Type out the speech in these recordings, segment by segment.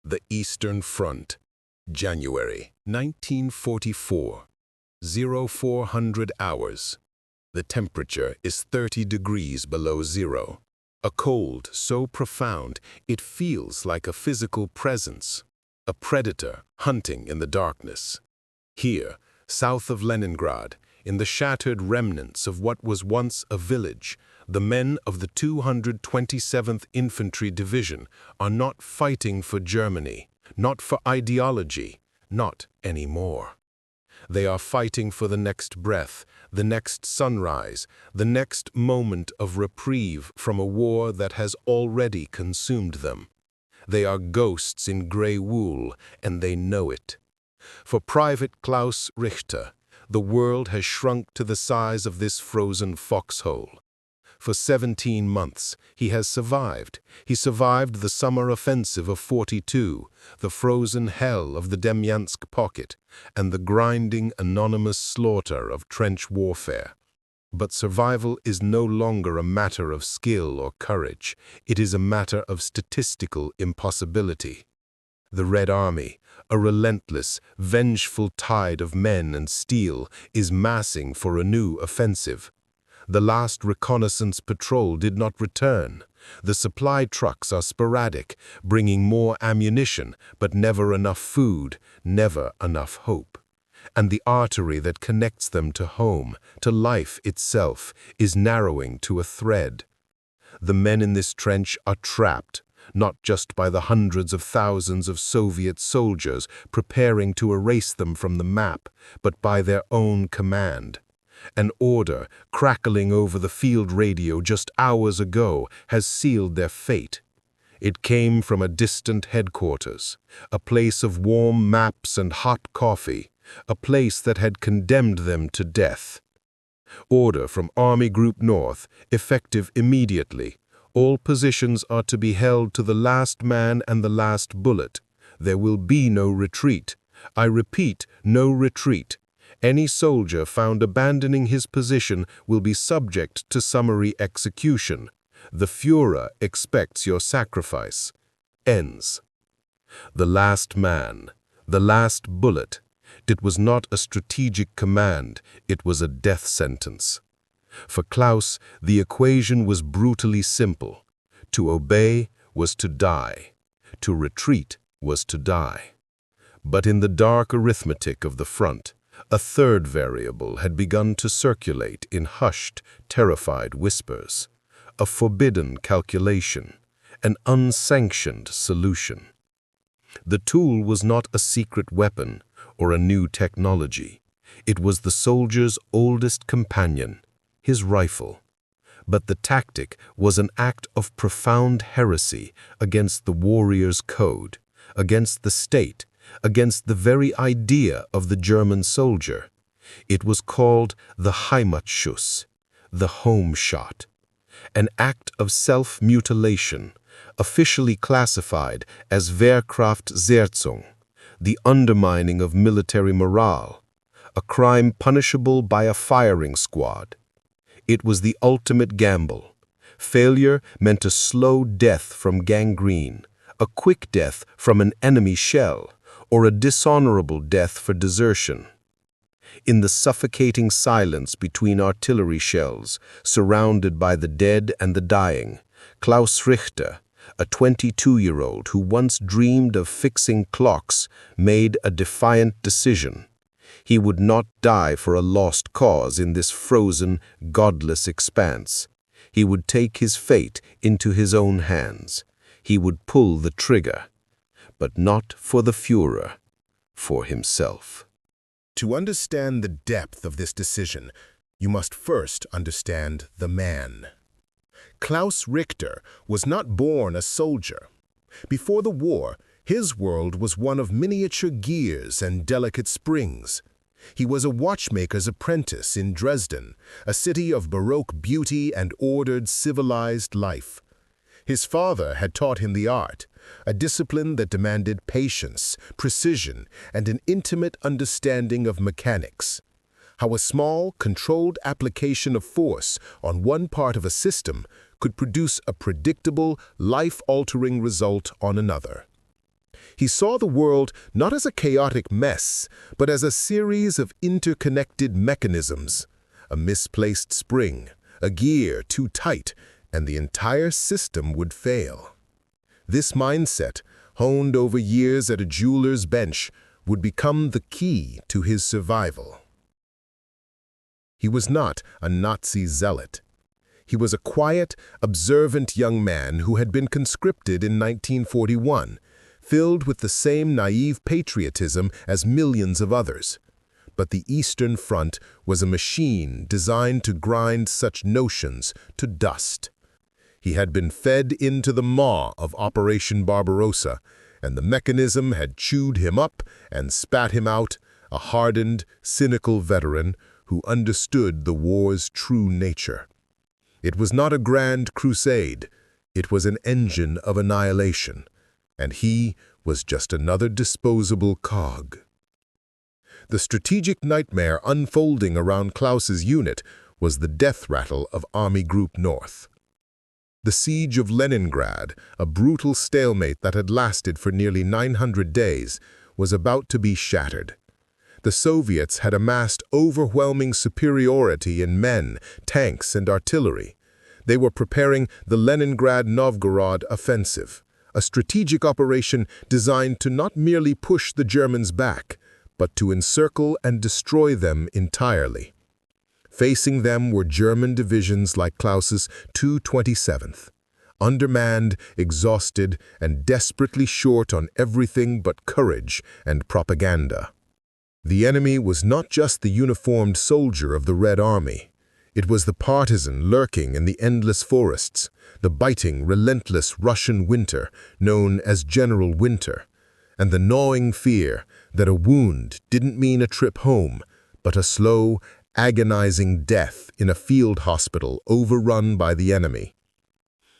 The Eastern Front, January 1944, 0400 hours. The temperature is 30 degrees below zero. A cold so profound it feels like a physical presence, a predator hunting in the darkness. Here, south of Leningrad, in the shattered remnants of what was once a village, the men of the 227th Infantry Division are not fighting for Germany, not for ideology, not anymore. They are fighting for the next breath, the next sunrise, the next moment of reprieve from a war that has already consumed them. They are ghosts in gray wool, and they know it. For Private Klaus Richter, the world has shrunk to the size of this frozen foxhole. For 17 months, he has survived. He survived the summer offensive of 42, the frozen hell of the Demyansk pocket, and the grinding, anonymous slaughter of trench warfare. But survival is no longer a matter of skill or courage. It is a matter of statistical impossibility. The Red Army, a relentless, vengeful tide of men and steel, is massing for a new offensive. The last reconnaissance patrol did not return. The supply trucks are sporadic, bringing more ammunition, but never enough food, never enough hope. And the artery that connects them to home, to life itself, is narrowing to a thread. The men in this trench are trapped, not just by the hundreds of thousands of Soviet soldiers preparing to erase them from the map, but by their own command. An order, crackling over the field radio just hours ago, has sealed their fate. It came from a distant headquarters, a place of warm maps and hot coffee, a place that had condemned them to death. Order from Army Group North, effective immediately. All positions are to be held to the last man and the last bullet. There will be no retreat. I repeat, no retreat. Any soldier found abandoning his position will be subject to summary execution. The Führer expects your sacrifice. Ends. The last man, the last bullet. It was not a strategic command, it was a death sentence. For Klaus, the equation was brutally simple. To obey was to die. To retreat was to die. But in the dark arithmetic of the front, a third variable had begun to circulate in hushed, terrified whispers. A forbidden calculation, an unsanctioned solution. The tool was not a secret weapon or a new technology. It was the soldier's oldest companion, his rifle. But the tactic was an act of profound heresy against the warrior's code, against the state, against the very idea of the German soldier. It was called the Heimatschuss, the home shot, an act of self-mutilation, officially classified as Wehrkraftzersetzung, the undermining of military morale, a crime punishable by a firing squad. It was the ultimate gamble. Failure meant a slow death from gangrene, a quick death from an enemy shell, or a dishonorable death for desertion. In the suffocating silence between artillery shells, surrounded by the dead and the dying, Klaus Richter, a 22-year-old who once dreamed of fixing clocks, made a defiant decision. He would not die for a lost cause in this frozen, godless expanse. He would take his fate into his own hands. He would pull the trigger. But not for the Führer, for himself. To understand the depth of this decision, you must first understand the man. Klaus Richter was not born a soldier. Before the war, his world was one of miniature gears and delicate springs. He was a watchmaker's apprentice in Dresden, a city of Baroque beauty and ordered, civilized life. His father had taught him the art, a discipline that demanded patience, precision, and an intimate understanding of mechanics. How a small, controlled application of force on one part of a system could produce a predictable, life-altering result on another. He saw the world not as a chaotic mess, but as a series of interconnected mechanisms. A misplaced spring, a gear too tight, and the entire system would fail. This mindset, honed over years at a jeweler's bench, would become the key to his survival. He was not a Nazi zealot. He was a quiet, observant young man who had been conscripted in 1941, filled with the same naive patriotism as millions of others. But the Eastern Front was a machine designed to grind such notions to dust. He had been fed into the maw of Operation Barbarossa, and the mechanism had chewed him up and spat him out, a hardened, cynical veteran who understood the war's true nature. It was not a grand crusade, it was an engine of annihilation, and he was just another disposable cog. The strategic nightmare unfolding around Klaus's unit was the death rattle of Army Group North. The siege of Leningrad, a brutal stalemate that had lasted for nearly 900 days, was about to be shattered. The Soviets had amassed overwhelming superiority in men, tanks, and artillery. They were preparing the Leningrad-Novgorod offensive, a strategic operation designed to not merely push the Germans back, but to encircle and destroy them entirely. Facing them were German divisions like Klaus's 227th, undermanned, exhausted, and desperately short on everything but courage and propaganda. The enemy was not just the uniformed soldier of the Red Army. It was the partisan lurking in the endless forests, the biting, relentless Russian winter known as General Winter, and the gnawing fear that a wound didn't mean a trip home, but a slow, agonizing death in a field hospital overrun by the enemy.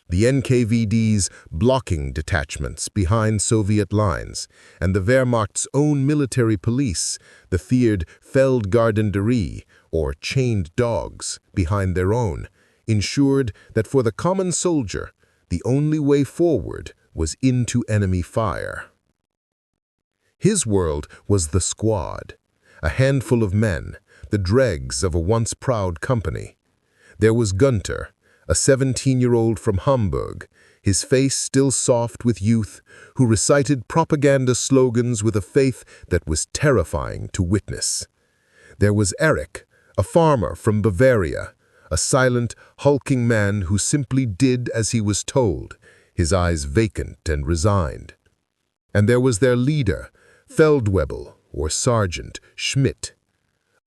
The NKVD's blocking detachments behind Soviet lines, and the Wehrmacht's own military police, the feared Feldgardenderie, or chained dogs, behind their own, ensured that for the common soldier, the only way forward was into enemy fire. His world was the squad, a handful of men, the dregs of a once proud company. There was Gunter, a 17-year-old from Hamburg, his face still soft with youth, who recited propaganda slogans with a faith that was terrifying to witness. There was Erich, a farmer from Bavaria, a silent, hulking man who simply did as he was told, his eyes vacant and resigned. And there was their leader, Feldwebel, or Sergeant Schmidt.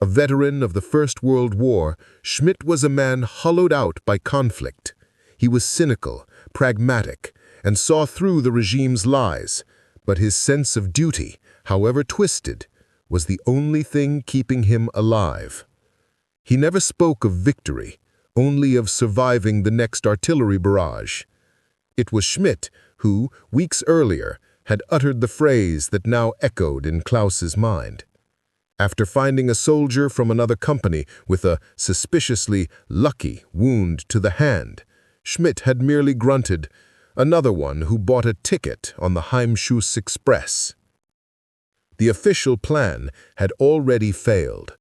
A veteran of the First World War, Schmidt was a man hollowed out by conflict. He was cynical, pragmatic, and saw through the regime's lies, but his sense of duty, however twisted, was the only thing keeping him alive. He never spoke of victory, only of surviving the next artillery barrage. It was Schmidt who, weeks earlier, had uttered the phrase that now echoed in Klaus's mind. After finding a soldier from another company with a suspiciously lucky wound to the hand, Schmidt had merely grunted, "Another one who bought a ticket on the Heimatschuss Express." The official plan had already failed.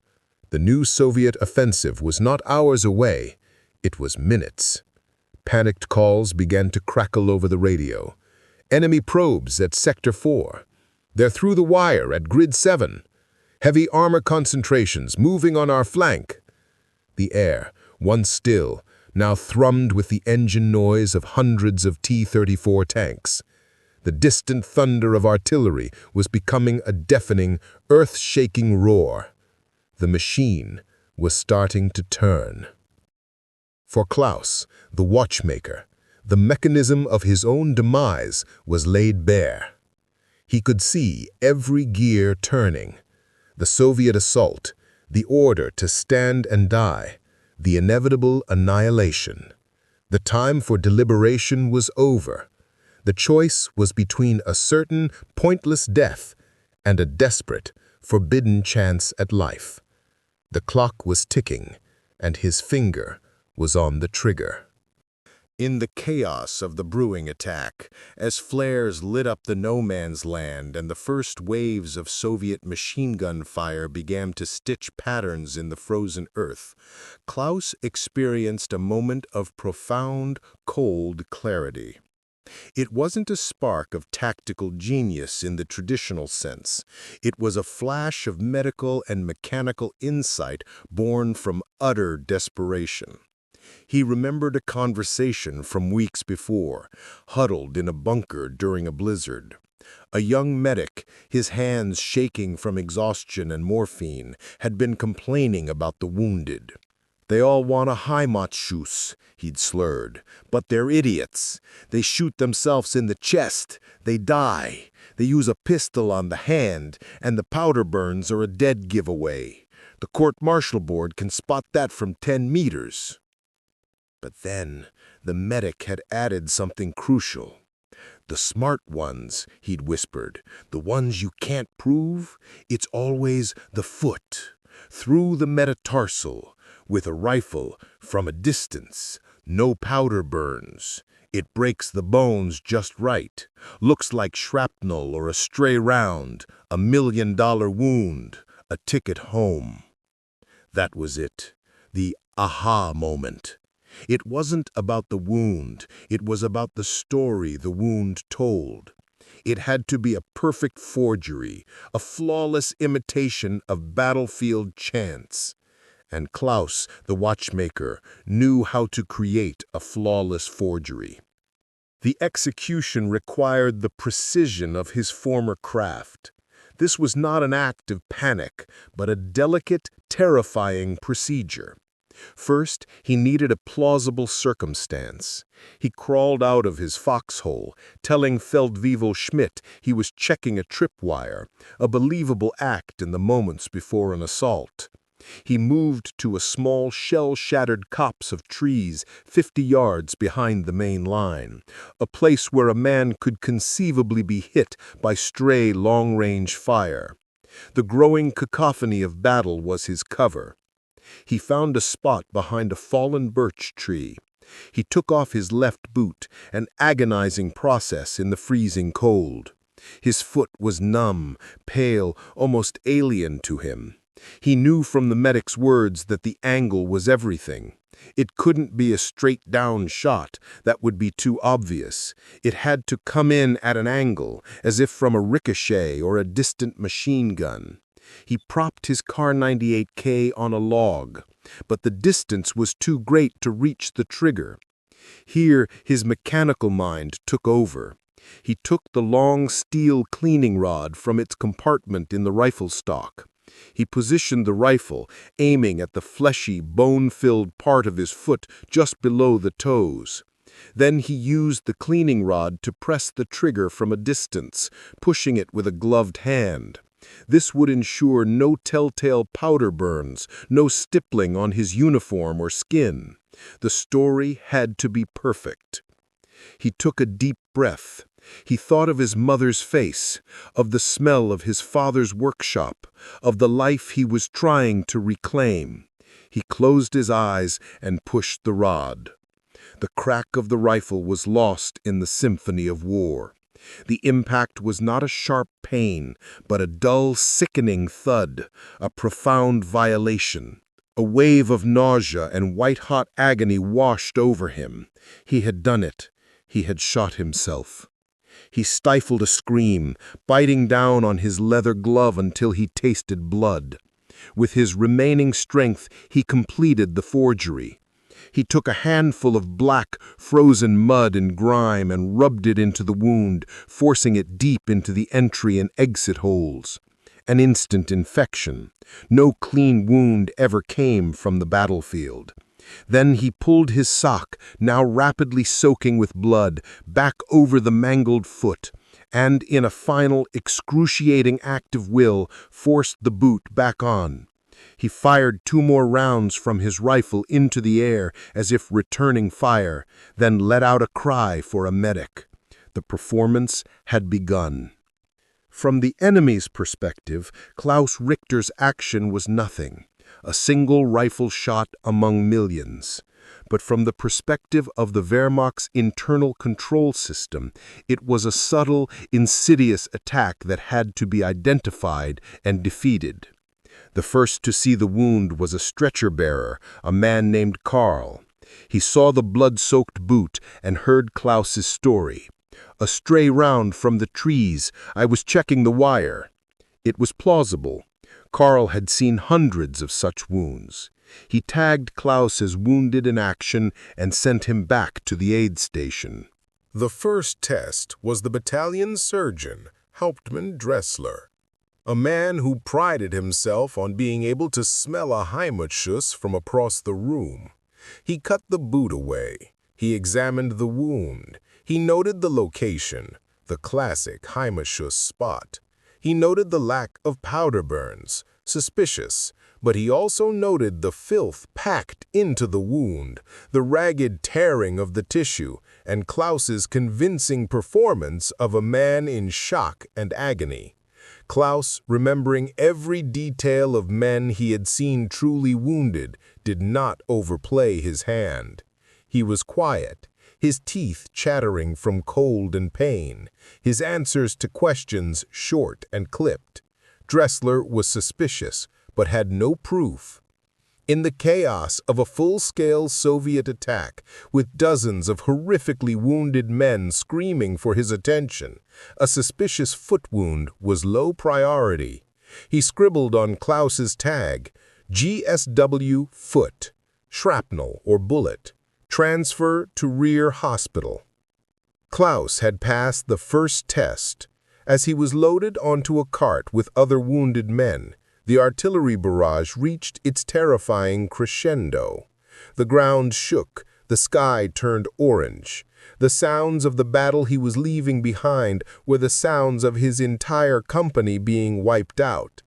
The new Soviet offensive was not hours away, it was minutes. Panicked calls began to crackle over the radio. Enemy probes at Sector 4. They're through the wire at Grid 7. Heavy armor concentrations moving on our flank. The air, once still, now thrummed with the engine noise of hundreds of T-34 tanks. The distant thunder of artillery was becoming a deafening, earth-shaking roar. The machine was starting to turn. For Klaus, the watchmaker, the mechanism of his own demise was laid bare. He could see every gear turning. The Soviet assault, the order to stand and die, the inevitable annihilation. The time for deliberation was over. The choice was between a certain, pointless death and a desperate, forbidden chance at life. The clock was ticking, and his finger was on the trigger. In the chaos of the brewing attack, as flares lit up the no-man's land and the first waves of Soviet machine gun fire began to stitch patterns in the frozen earth, Klaus experienced a moment of profound, cold clarity. It wasn't a spark of tactical genius in the traditional sense. It was a flash of medical and mechanical insight born from utter desperation. He remembered a conversation from weeks before, huddled in a bunker during a blizzard. A young medic, his hands shaking from exhaustion and morphine, had been complaining about the wounded. "They all want a Heimatschuss," he'd slurred. "But they're idiots. They shoot themselves in the chest. They die. They use a pistol on the hand, and the powder burns are a dead giveaway. The court-martial board can spot that from 10 meters. But then, the medic had added something crucial. "The smart ones," he'd whispered, "the ones you can't prove, it's always the foot, through the metatarsal, with a rifle, from a distance, no powder burns. It breaks the bones just right, looks like shrapnel or a stray round, $1 million wound, a ticket home." That was it, the aha moment. It wasn't about the wound, it was about the story the wound told. It had to be a perfect forgery, a flawless imitation of battlefield chants. And Klaus, the watchmaker, knew how to create a flawless forgery. The execution required the precision of his former craft. This was not an act of panic, but a delicate, terrifying procedure. First, he needed a plausible circumstance. He crawled out of his foxhole, telling Feldwebel Schmidt he was checking a tripwire, a believable act in the moments before an assault. He moved to a small shell-shattered copse of trees 50 yards behind the main line, a place where a man could conceivably be hit by stray long-range fire. The growing cacophony of battle was his cover. He found a spot behind a fallen birch tree. He took off his left boot, an agonizing process in the freezing cold. His foot was numb, pale, almost alien to him. He knew from the medic's words that the angle was everything. It couldn't be a straight-down shot, that would be too obvious. It had to come in at an angle, as if from a ricochet or a distant machine gun. He propped his Kar 98K on a log, but the distance was too great to reach the trigger. Here, his mechanical mind took over. He took the long steel cleaning rod from its compartment in the rifle stock. He positioned the rifle, aiming at the fleshy, bone-filled part of his foot just below the toes. Then he used the cleaning rod to press the trigger from a distance, pushing it with a gloved hand. This would ensure no telltale powder burns, no stippling on his uniform or skin. The story had to be perfect. He took a deep breath. He thought of his mother's face, of the smell of his father's workshop, of the life he was trying to reclaim. He closed his eyes and pushed the rod. The crack of the rifle was lost in the symphony of war. The impact was not a sharp pain, but a dull, sickening thud, a profound violation. A wave of nausea and white-hot agony washed over him. He had done it. He had shot himself. He stifled a scream, biting down on his leather glove until he tasted blood. With his remaining strength, he completed the forgery. He took a handful of black, frozen mud and grime and rubbed it into the wound, forcing it deep into the entry and exit holes. An instant infection. No clean wound ever came from the battlefield. Then he pulled his sock, now rapidly soaking with blood, back over the mangled foot, and in a final, excruciating act of will, forced the boot back on. He fired 2 more rounds from his rifle into the air as if returning fire, then let out a cry for a medic. The performance had begun. From the enemy's perspective, Klaus Richter's action was nothing. A single rifle shot among millions. but from the perspective of the Wehrmacht's internal control system, it was a subtle, insidious attack that had to be identified and defeated. The first to see the wound was a stretcher-bearer, a man named Karl. He saw the blood-soaked boot and heard Klaus's story. "A stray round from the trees. I was checking the wire." It was plausible. Karl had seen hundreds of such wounds. He tagged Klaus as wounded in action and sent him back to the aid station. The first test was the battalion surgeon, Hauptmann Dressler, a man who prided himself on being able to smell a Heimatschuss from across the room. He cut the boot away. He examined the wound. He noted the location, the classic Heimatschuss spot. He noted the lack of powder burns, suspicious, but he also noted the filth packed into the wound, the ragged tearing of the tissue, and Klaus's convincing performance of a man in shock and agony. Klaus, remembering every detail of men he had seen truly wounded, did not overplay his hand. He was quiet, his teeth chattering from cold and pain, his answers to questions short and clipped. Dressler was suspicious, but had no proof. In the chaos of a full-scale Soviet attack, with dozens of horrifically wounded men screaming for his attention, a suspicious foot wound was low priority. He scribbled on Klaus's tag, GSW foot, shrapnel or bullet, transfer to rear hospital. Klaus had passed the first test. As he was loaded onto a cart with other wounded men, the artillery barrage reached its terrifying crescendo. The ground shook, the sky turned orange. The sounds of the battle he was leaving behind were the sounds of his entire company being wiped out.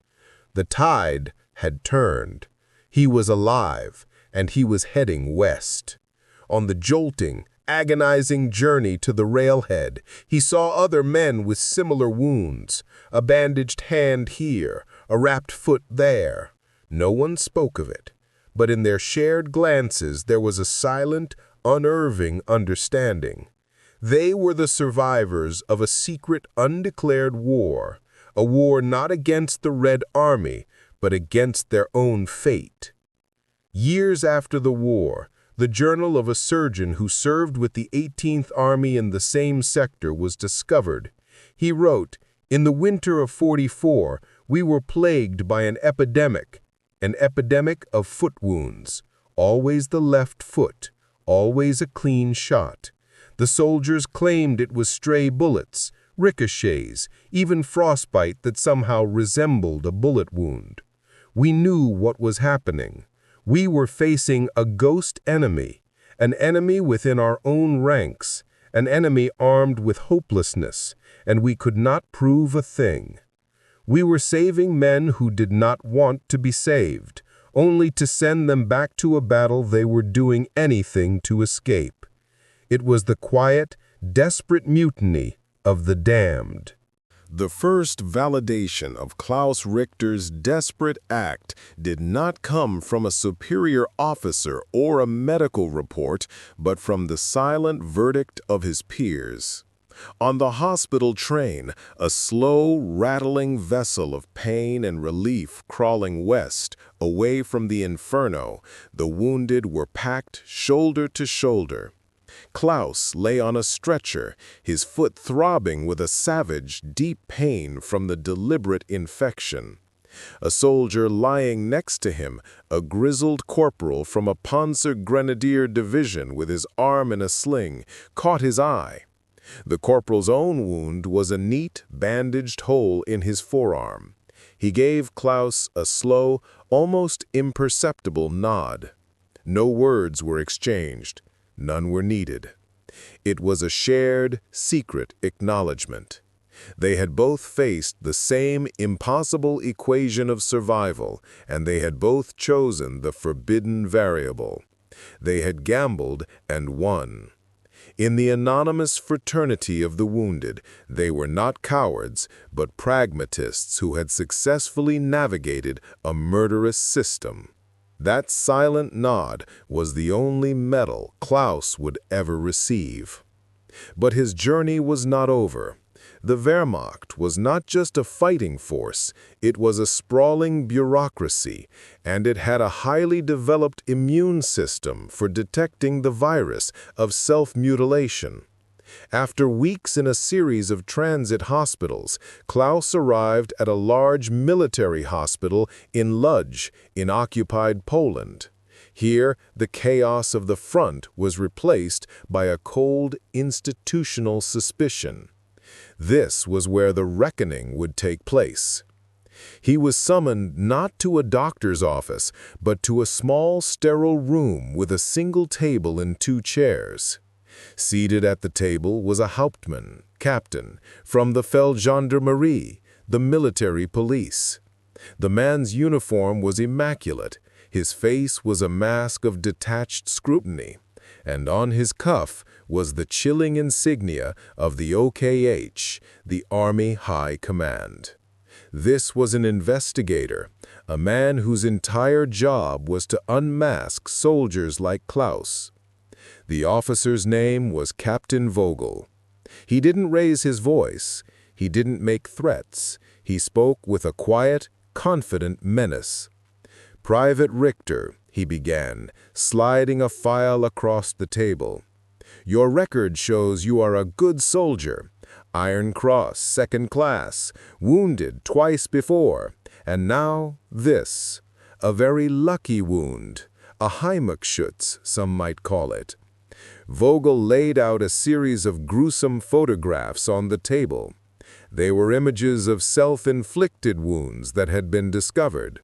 The tide had turned. He was alive, and he was heading west. On the jolting, agonizing journey to the railhead, he saw other men with similar wounds, a bandaged hand here, a wrapped foot there. No one spoke of it, but in their shared glances there was a silent, unnerving understanding. They were the survivors of a secret, undeclared war, a war not against the Red Army, but against their own fate. Years after the war, the journal of a surgeon who served with the 18th Army in the same sector was discovered. He wrote, "In the winter of '44, we were plagued by an epidemic of foot wounds, always the left foot, always a clean shot. The soldiers claimed it was stray bullets, ricochets, even frostbite that somehow resembled a bullet wound. We knew what was happening. We were facing a ghost enemy, an enemy within our own ranks, an enemy armed with hopelessness, and we could not prove a thing. We were saving men who did not want to be saved, only to send them back to a battle they were doing anything to escape. It was the quiet, desperate mutiny of the damned." The first validation of Klaus Richter's desperate act did not come from a superior officer or a medical report, but from the silent verdict of his peers. On the hospital train, a slow, rattling vessel of pain and relief crawling west, away from the inferno, the wounded were packed shoulder to shoulder. Klaus lay on a stretcher, his foot throbbing with a savage, deep pain from the deliberate infection. A soldier lying next to him, a grizzled corporal from a Panzer Grenadier division with his arm in a sling, caught his eye. The corporal's own wound was a neat, bandaged hole in his forearm. He gave Klaus a slow, almost imperceptible nod. No words were exchanged. None were needed. It was a shared, secret acknowledgement. They had both faced the same impossible equation of survival, and they had both chosen the forbidden variable. They had gambled and won. In the anonymous fraternity of the wounded, they were not cowards, but pragmatists who had successfully navigated a murderous system. That silent nod was the only medal Klaus would ever receive. But his journey was not over. The Wehrmacht was not just a fighting force, it was a sprawling bureaucracy, and it had a highly developed immune system for detecting the virus of self-mutilation. After weeks in a series of transit hospitals, Klaus arrived at a large military hospital in Lodz, in occupied Poland. Here, the chaos of the front was replaced by a cold, institutional suspicion. This was where the reckoning would take place. He was summoned not to a doctor's office, but to a small, sterile room with a single table and 2 chairs. Seated at the table was a Hauptmann, captain, from the Feldgendarmerie, the military police. The man's uniform was immaculate, his face was a mask of detached scrutiny, and on his cuff was the chilling insignia of the OKH, the Army High Command. This was an investigator, a man whose entire job was to unmask soldiers like Klaus. The officer's name was Captain Vogel. He didn't raise his voice. He didn't make threats. He spoke with a quiet, confident menace. "Private Richter," he began, sliding a file across the table. "Your record shows you are a good soldier. Iron Cross, 2nd class, wounded twice before, and now this. A very lucky wound. A Heimatschuss, some might call it." Vogel laid out a series of gruesome photographs on the table. They were images of self-inflicted wounds that had been discovered.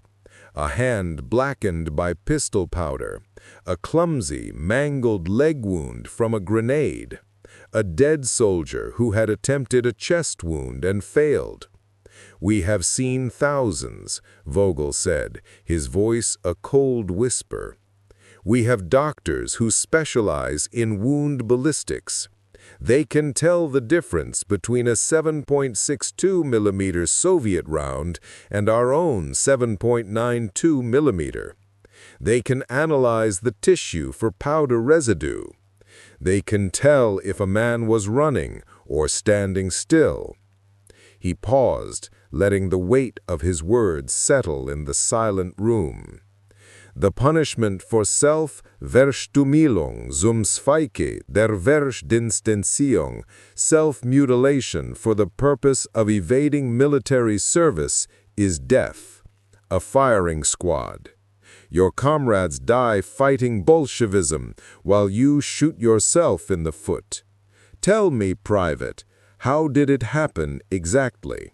A hand blackened by pistol powder, a clumsy, mangled leg wound from a grenade, a dead soldier who had attempted a chest wound and failed. "We have seen thousands," Vogel said, his voice a cold whisper. "We have doctors who specialize in wound ballistics. They can tell the difference between a 7.62 millimeter Soviet round and our own 7.92 millimeter. They can analyze the tissue for powder residue. They can tell if a man was running or standing still." He paused, letting the weight of his words settle in the silent room. "The punishment for Selbstverstümmelung zum Zwecke der Verdienstentziehung, self-mutilation for the purpose of evading military service, is death, a firing squad. Your comrades die fighting Bolshevism while you shoot yourself in the foot. Tell me, Private, how did it happen exactly?"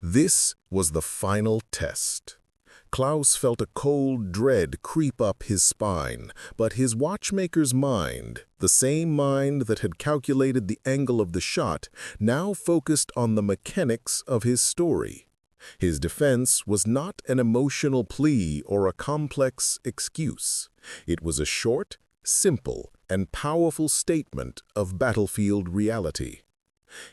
This was the final test. Klaus felt a cold dread creep up his spine, but his watchmaker's mind, the same mind that had calculated the angle of the shot, now focused on the mechanics of his story. His defense was not an emotional plea or a complex excuse. It was a short, simple, and powerful statement of battlefield reality.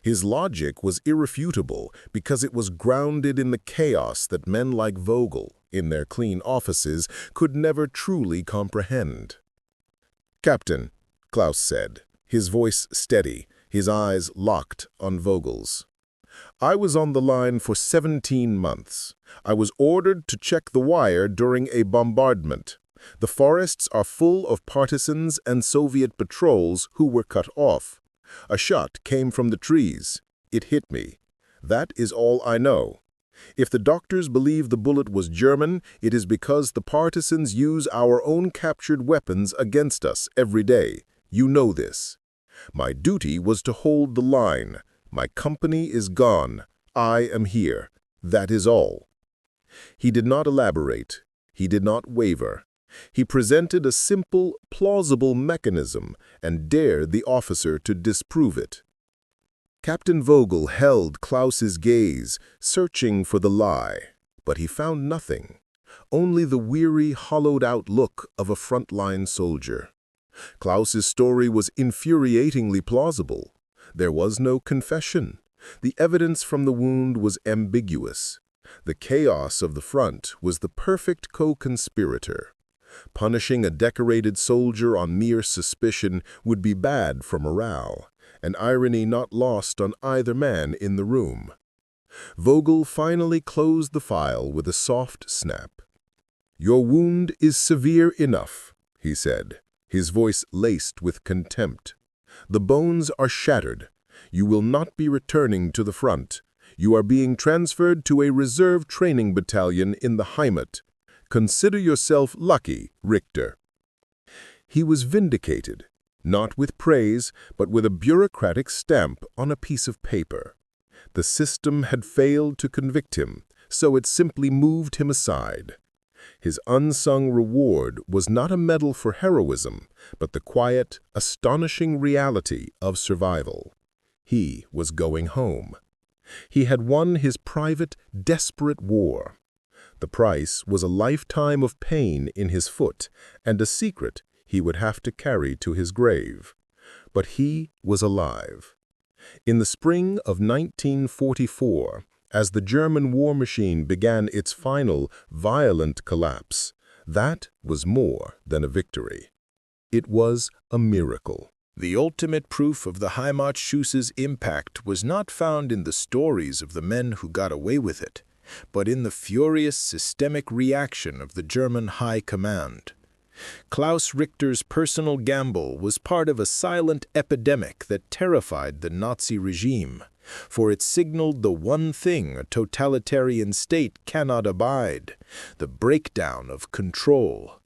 His logic was irrefutable because it was grounded in the chaos that men like Vogel, in their clean offices, could never truly comprehend. "Captain," Klaus said, his voice steady, his eyes locked on Vogel's. "I was on the line for 17 months. I was ordered to check the wire during a bombardment. The forests are full of partisans and Soviet patrols who were cut off. A shot came from the trees. It hit me. That is all I know. If the doctors believe the bullet was German, it is because the partisans use our own captured weapons against us every day. You know this. My duty was to hold the line. My company is gone. I am here. That is all." He did not elaborate. He did not waver. He presented a simple, plausible mechanism and dared the officer to disprove it. Captain Vogel held Klaus's gaze, searching for the lie, but he found nothing, only the weary, hollowed-out look of a frontline soldier. Klaus's story was infuriatingly plausible. There was no confession. The evidence from the wound was ambiguous. The chaos of the front was the perfect co-conspirator. Punishing a decorated soldier on mere suspicion would be bad for morale, an irony not lost on either man in the room. Vogel finally closed the file with a soft snap. "Your wound is severe enough," he said, his voice laced with contempt. "The bones are shattered. You will not be returning to the front. You are being transferred to a reserve training battalion in the Heimat. Consider yourself lucky, Richter." He was vindicated, not with praise, but with a bureaucratic stamp on a piece of paper. The system had failed to convict him, so it simply moved him aside. His unsung reward was not a medal for heroism, but the quiet, astonishing reality of survival. He was going home. He had won his private, desperate war. The price was a lifetime of pain in his foot and a secret he would have to carry to his grave. But he was alive. In the spring of 1944, as the German war machine began its final, violent collapse, that was more than a victory. It was a miracle. The ultimate proof of the Heimatschuss's impact was not found in the stories of the men who got away with it, but in the furious systemic reaction of the German High Command. Klaus Richter's personal gamble was part of a silent epidemic that terrified the Nazi regime, for it signaled the one thing a totalitarian state cannot abide: the breakdown of control.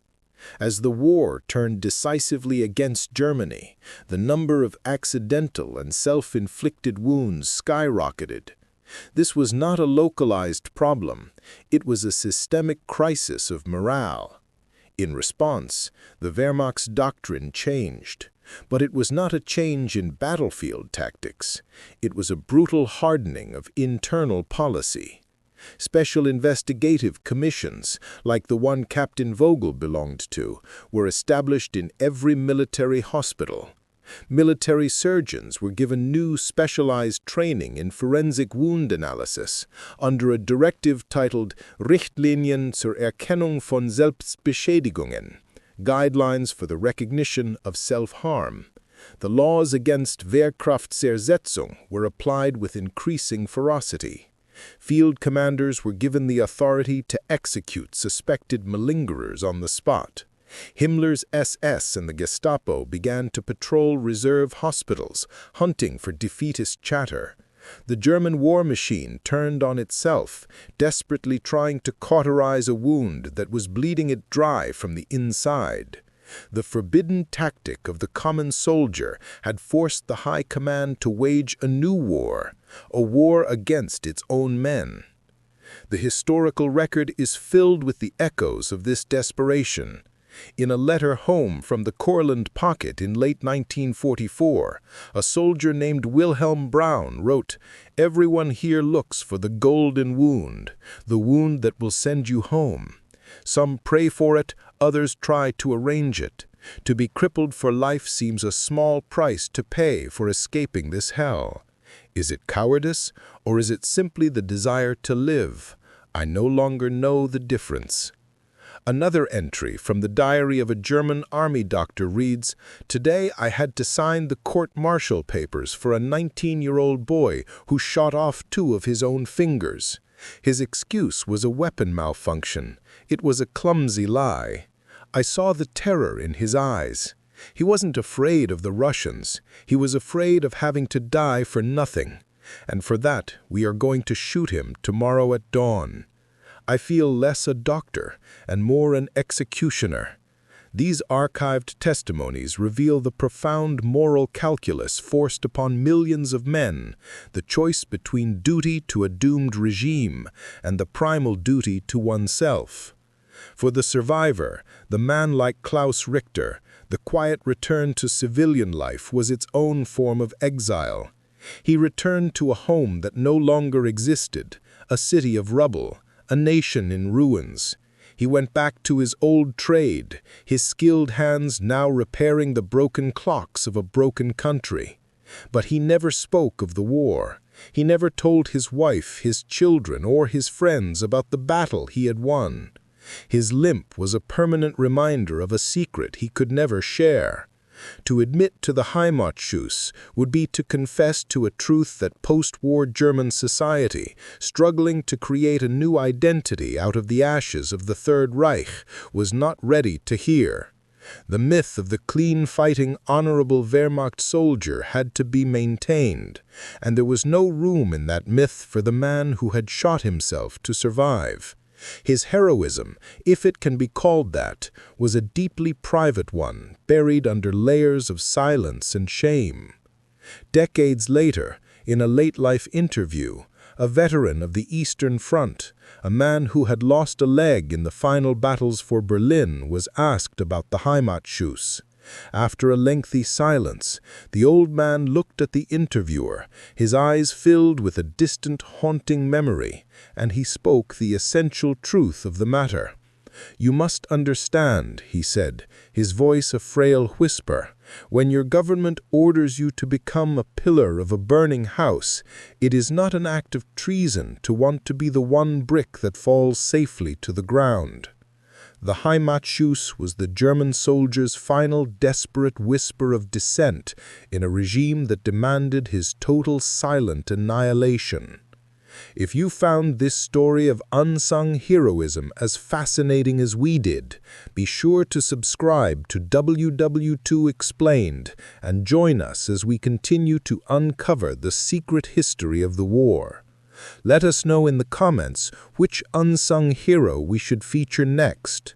As the war turned decisively against Germany, the number of accidental and self-inflicted wounds skyrocketed. This was not a localized problem, it was a systemic crisis of morale. In response, the Wehrmacht's doctrine changed, but it was not a change in battlefield tactics. It was a brutal hardening of internal policy. Special investigative commissions, like the one Captain Vogel belonged to, were established in every military hospital. Military surgeons were given new specialized training in forensic wound analysis under a directive titled Richtlinien zur Erkennung von Selbstbeschädigungen, Guidelines for the Recognition of Self-Harm. The laws against Wehrkraftzersetzung were applied with increasing ferocity. Field commanders were given the authority to execute suspected malingerers on the spot. Himmler's SS and the Gestapo began to patrol reserve hospitals, hunting for defeatist chatter. The German war machine turned on itself, desperately trying to cauterize a wound that was bleeding it dry from the inside. The forbidden tactic of the common soldier had forced the High Command to wage a new war, a war against its own men. The historical record is filled with the echoes of this desperation. In a letter home from the Courland pocket in late 1944, a soldier named Wilhelm Braun wrote, "Everyone here looks for the golden wound, the wound that will send you home. Some pray for it, others try to arrange it. To be crippled for life seems a small price to pay for escaping this hell. Is it cowardice, or is it simply the desire to live? I no longer know the difference." Another entry from the diary of a German army doctor reads, "Today I had to sign the court-martial papers for a 19-year-old boy who shot off 2 of his own fingers. His excuse was a weapon malfunction. It was a clumsy lie. I saw the terror in his eyes. He wasn't afraid of the Russians. He was afraid of having to die for nothing. And for that, we are going to shoot him tomorrow at dawn. I feel less a doctor and more an executioner." These archived testimonies reveal the profound moral calculus forced upon millions of men, the choice between duty to a doomed regime and the primal duty to oneself. For the survivor, the man like Klaus Richter, the quiet return to civilian life was its own form of exile. He returned to a home that no longer existed, a city of rubble, a nation in ruins. He went back to his old trade, his skilled hands now repairing the broken clocks of a broken country. But he never spoke of the war. He never told his wife, his children, or his friends about the battle he had won. His limp was a permanent reminder of a secret he could never share. To admit to the Heimatschuss would be to confess to a truth that post-war German society, struggling to create a new identity out of the ashes of the Third Reich, was not ready to hear. The myth of the clean-fighting, honorable Wehrmacht soldier had to be maintained, and there was no room in that myth for the man who had shot himself to survive. His heroism, if it can be called that, was a deeply private one, buried under layers of silence and shame. Decades later, in a late-life interview, a veteran of the Eastern Front, a man who had lost a leg in the final battles for Berlin, was asked about the Heimatschuss. After a lengthy silence, the old man looked at the interviewer, his eyes filled with a distant, haunting memory, and he spoke the essential truth of the matter. "You must understand," he said, his voice a frail whisper, "when your government orders you to become a pillar of a burning house, it is not an act of treason to want to be the one brick that falls safely to the ground." The Heimatschuss was the German soldier's final desperate whisper of dissent in a regime that demanded his total silent annihilation. If you found this story of unsung heroism as fascinating as we did, be sure to subscribe to WW2 Explained and join us as we continue to uncover the secret history of the war. Let us know in the comments which unsung hero we should feature next.